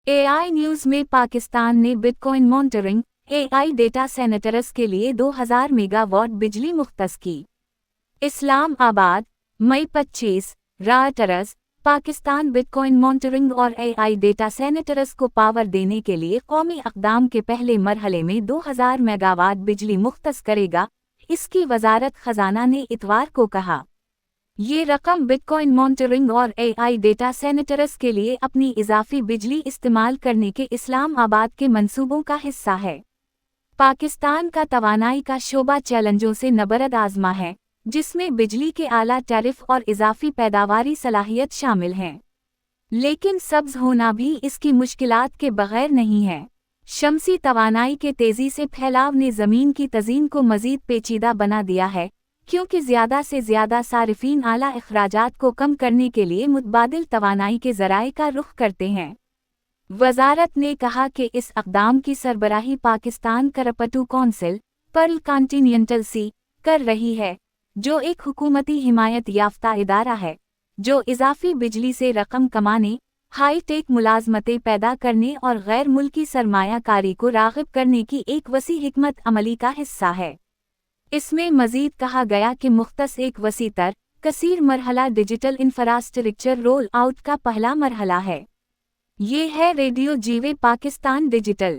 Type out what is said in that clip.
AI news में पाकिस्तान ने bitcoin monitoring AI data centres के लिए 2000 मेगावाट बिजली मुख्तस की। इस्लामाबाद, मई 25, रॉयटर्स। पाकिस्तान बिटकॉइन मॉनिटरिंग और एआई डेटा सेंटर्स को पावर देने के लिए कौमी इक़दाम के पहले मरहले में 2000 मेगावाट बिजली मुख्तस करेगा, इसकी वजारत खजाना ने इतवार को कहा। ये रकम बिटकॉइन मॉनिटरिंग और एआई डेटा सेंटर्स के लिए अपनी इजाफी बिजली इस्तेमाल करने के इस्लामाबाद के मंसूबों का हिस्सा है। पाकिस्तान का तवानाई का शोबा चैलेंजों से नबरद आजमा है, जिसमें बिजली के आला टैरिफ और इजाफी पैदावारी सलाहियत शामिल हैं। लेकिन सब्ज होना भी इसकी मुश्किलात के बगैर नहीं है। शमसी तवानाई के तेजी से फैलाव ने ज़मीन की तज़ीन को मज़ीद पेचीदा बना दिया है, क्योंकि ज़्यादा से ज़्यादा सारिफीन आला अखराजात को कम करने के लिए मुतबादिल तवानाई के ज़राए का रुख करते हैं। वज़ारत ने कहा कि इस इक़दाम की सरबराही पाकिस्तान करपटू कौंसिल पर्ल कॉन्टिनेंटल सी कर रही है, जो एक हुकूमती हिमायत याफ्ता इदारा है, जो इजाफी बिजली से रकम कमाने, हाई टेक मुलाजमतें पैदा करने और गैर मुल्की सरमायाकारी को राग़िब करने की एक वसी हिकमत अमली का हिस्सा है। इसमें मज़ीद कहा गया कि मुख्तस एक वसीतर कसीर मरहला डिजिटल इंफ्रास्ट्रक्चर रोल आउट का पहला मरहला है। ये है रेडियो जीवे पाकिस्तान डिजिटल।